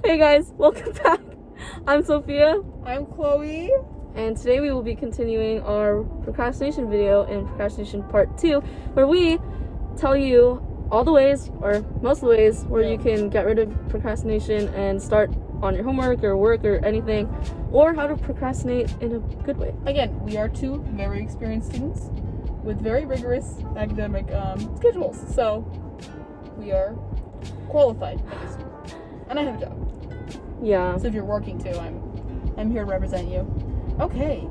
Hey guys, welcome back. I'm Sophia. I'm Chloe. And today we will be continuing our procrastination video in procrastination part 2, where we tell you all the ways, or most of the ways, where you can get rid of procrastination and start on your homework or work or anything, or how to procrastinate in a good way. Again, we are two very experienced students with very rigorous academic schedules, so we are qualified, I guess. And I have a job. Yeah. So if you're working too, I'm here to represent you. Okay.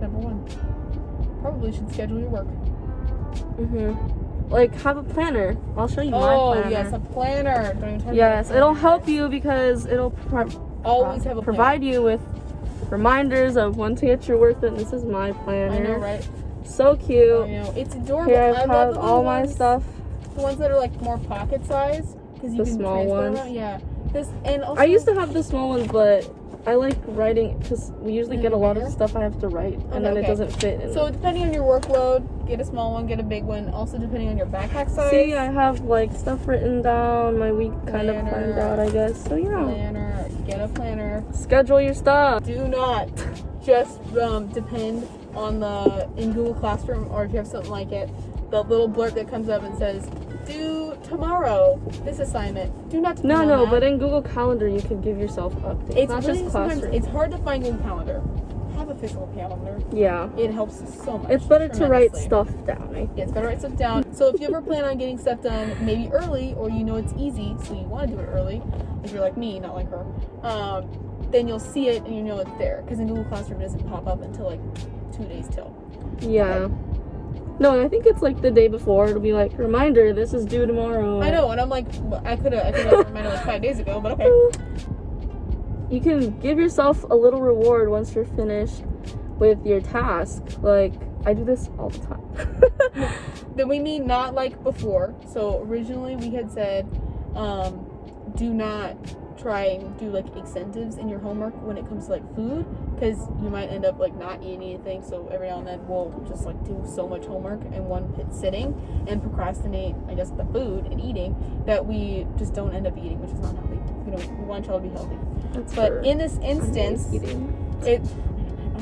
Number 1. Probably should schedule your work. Like, have a planner. I'll show you my planner. Oh, yes, a planner. Don't even talk Yes, about it'll help you because it'll always have a provide you with reminders of when to get your work done. This is my planner. I know, right? So cute. I know. It's adorable. Here I love have the all my ones, stuff. The ones that are like more pocket size, because you The can small transfer ones. around. Yeah. This and also I used to have the small ones, but I like writing because we usually get a lot of bigger? stuff I have to write, and then it doesn't fit in. So depending on your workload, get a small one, get a big one. Also depending on your backpack size. See, I have like stuff written down, my week kind of planned out, I guess. So yeah. Planner, get a planner. Schedule your stuff. Do not just depend on in Google Classroom, or if you have something like it, the little blurb that comes up and says, "Due tomorrow, this assignment." Do not depend on No, that. but in Google Calendar you can give yourself updates. It's not really just sometimes Classroom. it's hard to find Google Calendar. Have a physical calendar. Yeah. It helps so much. It's better to write tremendously. stuff down, I think. Yeah, it's better to write stuff down. So if you ever plan on getting stuff done maybe early, or you know it's easy, so you want to do it early, if you're like me, not like her, then you'll see it and you know it's there. Because in Google Classroom it doesn't pop up until like 2 days till. Yeah. No, I think it's like the day before. It'll be like, reminder, this is due tomorrow. I know, and I'm like, well, I could have reminded it 5 days ago, but okay. You can give yourself a little reward once you're finished with your task. Like, I do this all the time. Then we mean not like before. So originally we had said, do not try and do like incentives in your homework when it comes to like food, because you might end up like not eating anything. So every now and then we'll just like do so much homework in one sitting and procrastinate, I guess, the food and eating, that we just don't end up eating, which is not healthy. You know, we want y'all to be healthy. But in this instance, I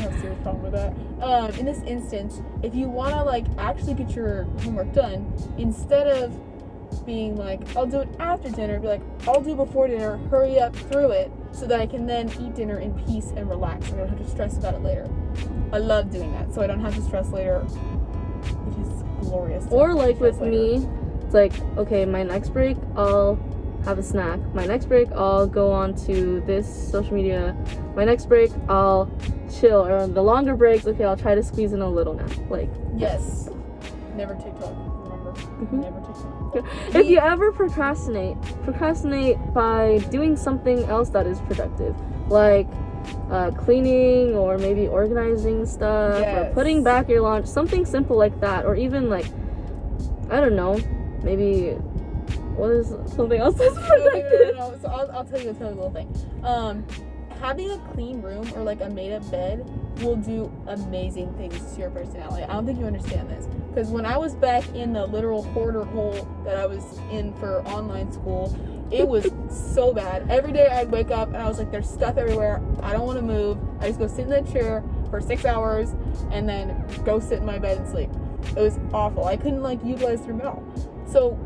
have a serious problem with that. In this instance, if you want to like actually get your homework done, instead of being like, I'll do it after dinner, be like, I'll do it before dinner, hurry up through it so that I can then eat dinner in peace and relax and I don't have to stress about it later. I love doing that, so I don't have to stress later. It is glorious. Or like with me, it's like, okay, my next break, I'll have a snack. My next break, I'll go on to this social media. My next break, I'll chill. Or on the longer breaks, okay, I'll try to squeeze in a little nap. Like, yes. Never TikTok, remember? Never TikTok. If you ever procrastinate by doing something else that is productive, like cleaning, or maybe organizing stuff, or putting back your lunch, something simple like that. Or even like, I don't know, maybe what is something else that's productive? No. So I'll tell you a little thing. Having a clean room or like a made up bed will do amazing things to your personality. I don't think you understand this, because when I was back in the literal hoarder hole that I was in for online school, it was so bad. Every day I'd wake up and I was like, there's stuff everywhere. I don't want to move. I just go sit in that chair for 6 hours and then go sit in my bed and sleep. It was awful. I couldn't like utilize the room at all. So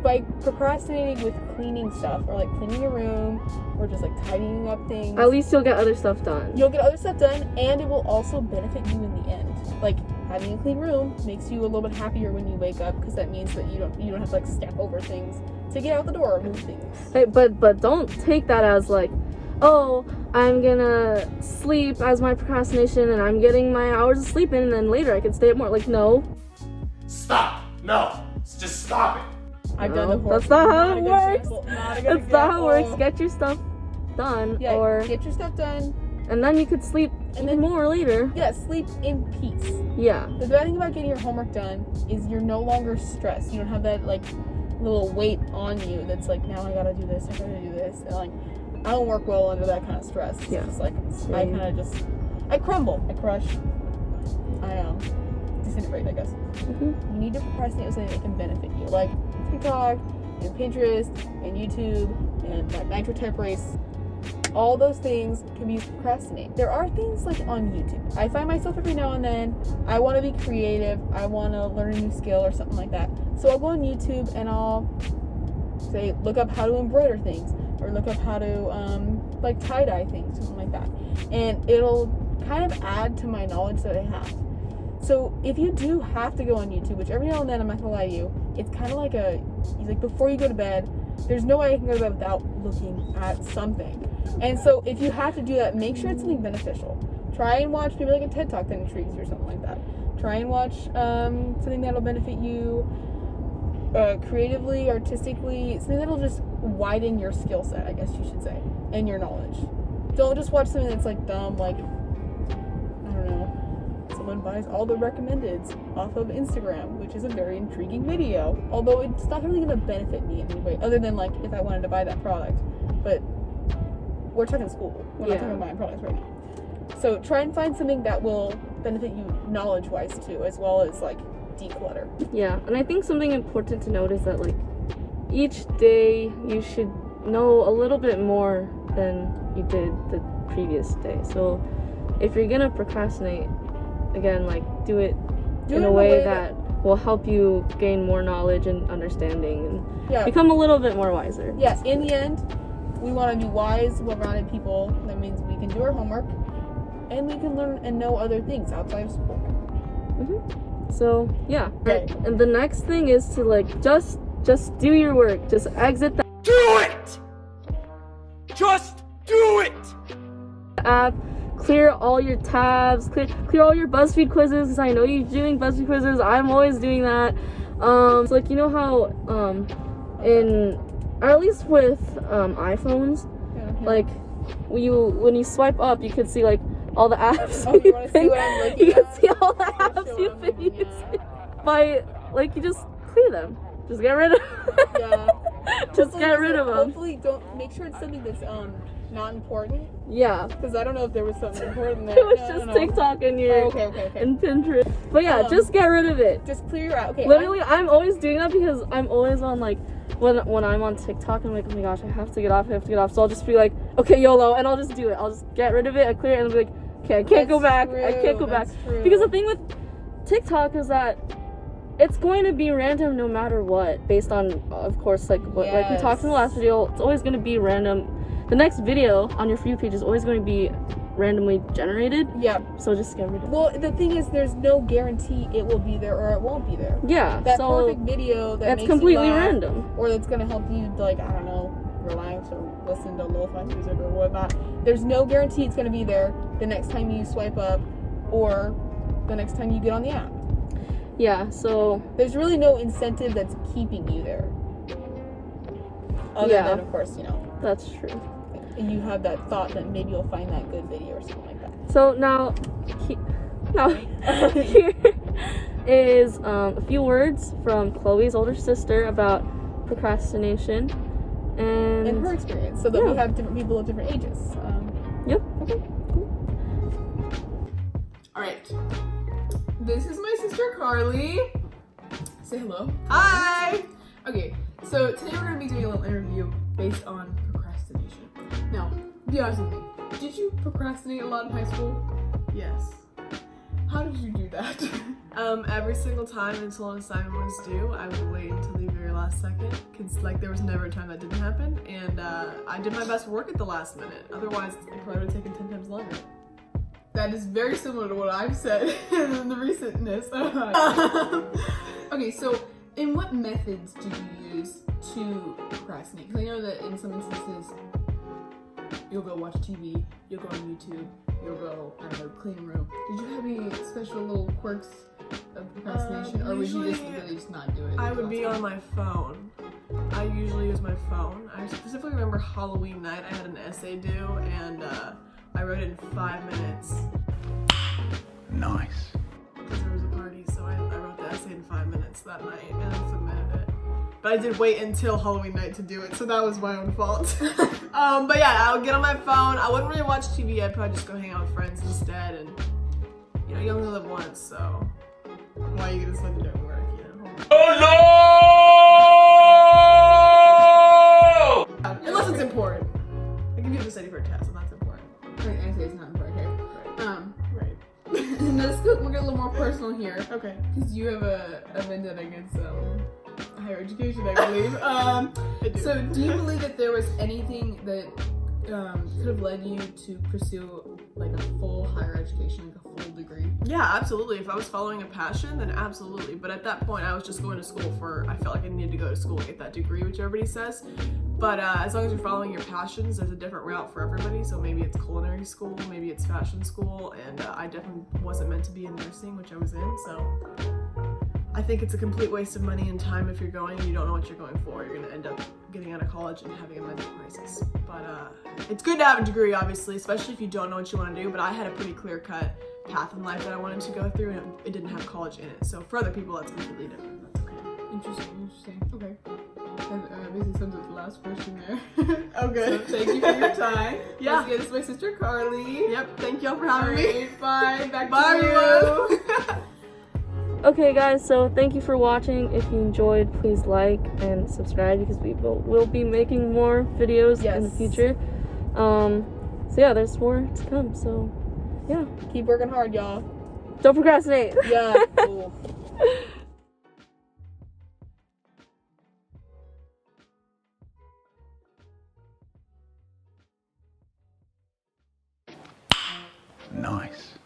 by procrastinating with cleaning stuff, or like cleaning your room, or just like tidying up things, at least you'll get other stuff done. You'll get other stuff done, and it will also benefit you in the end. Like, having a clean room makes you a little bit happier when you wake up, because that means that you don't have to like step over things to get out the door or move things. Hey, but don't take that as like, oh, I'm gonna sleep as my procrastination and I'm getting my hours of sleep in and then later I can stay up more. Like, no. Stop. No. Just stop it. I've done the That's not how it works. That's not how it works. Get your stuff done, Yeah, or get your stuff done, and then you could sleep even more later. Yeah, sleep in peace. Yeah. The bad thing about getting your homework done is you're no longer stressed. You don't have that like little weight on you that's like, now I gotta do this, I gotta do this, and like, I don't work well under that kind of stress. It's just like, I crumble, I crush, I disintegrate, I guess. You need to procrastinate with something that can benefit you, like TikTok, and Pinterest and YouTube and that Nitro Type Race. All those things can be used to procrastinate. There are things like on YouTube. I find myself every now and then, I want to be creative, I want to learn a new skill or something like that. So I'll go on YouTube and I'll say, look up how to embroider things, or look up how to like tie-dye things, something like that. And it'll kind of add to my knowledge that I have. So if you do have to go on YouTube, which every now and then, I'm not gonna lie to you, it's kind of like before you go to bed, there's no way I can go to bed without looking at something. And so if you have to do that, make sure it's something beneficial. Try and watch maybe like a TED Talk that intrigues you or something like that. Try and watch something that'll benefit you creatively, artistically, something that'll just widen your skill set, I guess you should say, and your knowledge. Don't just watch something that's like dumb, like, I don't know, someone buys all the recommendeds off of Instagram, which is a very intriguing video, although it's not really going to benefit me in any way, other than like if I wanted to buy that product. But we're talking school, we're not talking about buying products right now. So try and find something that will benefit you knowledge-wise too, as well as like declutter. Yeah, and I think something important to note is that like each day you should know a little bit more than you did the previous day. So if you're gonna procrastinate, again, like do it in a way that will help you gain more knowledge and understanding and become a little bit more wiser. Yeah, in the end, we want to be wise, well-rounded people. That means we can do our homework and we can learn and know other things outside of school. Mm-hmm. So yeah, right. And the next thing is to like just do your work. Just exit the Do it! Just do it! app. Clear all your tabs. Clear all your BuzzFeed quizzes, because I know you're doing BuzzFeed quizzes. I'm always doing that. So like you know how or at least with iPhones, like when you swipe up, you can see like all the apps. Oh, you want to see what I'm looking You at? can see all the apps you've been using. By like you just clear them. Just get rid of them. Yeah. Just get rid of them. Hopefully, don't make sure it's something that's not important. Yeah. Because I don't know if there was something important there. It was just TikTok and your okay. and Pinterest. But yeah, just get rid of it. Just clear out. Okay. Literally, I'm always doing that because I'm always on like when I'm on TikTok, I'm like, oh my gosh, I have to get off. So I'll just be like, okay, YOLO, and I'll just do it. I'll just get rid of it, I clear it, and I'll be like, okay, I can't go back. I can't go back. True. Because the thing with TikTok is that it's going to be random no matter what, based on, of course, like what like we talked in the last video. It's always going to be random. The next video on your For You page is always going to be randomly generated. Yeah. So just get rid of it. Well, the thing is, there's no guarantee it will be there or it won't be there. Yeah. That perfect video that's completely you laugh, random, or that's gonna help you, like, I don't know, relax or listen to lo-fi music or whatnot. There's no guarantee it's gonna be there the next time you swipe up or the next time you get on the app. Yeah. So there's really no incentive that's keeping you there. Other than, of course, that's true. You have that thought that maybe you'll find that good video or something like that. So now here is a few words from Chloe's older sister about procrastination and her experience, so that we have different people of different ages. Yep. Okay. Cool. All right. This is my sister Carly. Say hello. Hi. Okay. So today we're gonna be doing a little interview based on procrastination. Now, be honest with me. Did you procrastinate a lot in high school? Yes. How did you do that? Every single time until an assignment was due, I would wait until the very last second, because like there was never a time that didn't happen, and I did my best work at the last minute. Otherwise, it probably would have taken 10 times longer. That is very similar to what I've said in the recentness. Okay, so in what methods do you use to procrastinate? Because I know that in some instances, you'll go watch TV, you'll go on YouTube, you'll go, I don't know, clean a room. Did you have any special little quirks of procrastination, or would you just really just not do it? I would be on my phone. I usually use my phone. I specifically remember Halloween night, I had an essay due, and I wrote it in 5 minutes. Nice. Because there was a party, so I wrote the essay in 5 minutes that night, and I submitted it. But I did wait until Halloween night to do it, so that was my own fault. But yeah, I would get on my phone. I wouldn't really watch TV. I'd probably just go hang out with friends instead. And you only live once, so why are you gonna spend it doing work? Oh no! important. I can do the study for a test, and that's important. I say it's not important. Okay. Right. Let's go. We'll get a little more personal here. Okay. Because you have a vendetta against higher education, I believe. I do. So, do you believe that there was anything that could have led you to pursue like a full higher education, like a full degree? Yeah, absolutely. If I was following a passion, then absolutely. But at that point, I was just going to school I felt like I needed to go to school and get that degree, which everybody says. But as long as you're following your passions, there's a different route for everybody. So maybe it's culinary school, maybe it's fashion school, and I definitely wasn't meant to be in nursing, which I was in. So I think it's a complete waste of money and time if you're going and you don't know what you're going for. You're going to end up getting out of college and having a mental crisis. But it's good to have a degree, obviously, especially if you don't know what you want to do. But I had a pretty clear-cut path in life that I wanted to go through, and it didn't have college in it. So for other people, that's completely different. That's okay. Interesting. Okay. And basically sums up the last question there. Okay. So thank you for your time. Yeah. Once again, this is my sister Carly. Yep. Thank y'all for having me. Alright, bye. Back Bye, to you. everyone. Okay guys, so thank you for watching. If you enjoyed, please like and subscribe because we will be making more videos in the future. So yeah, there's more to come. So yeah, Keep working hard, y'all. don't procrastinate. Yeah. Cool. Nice.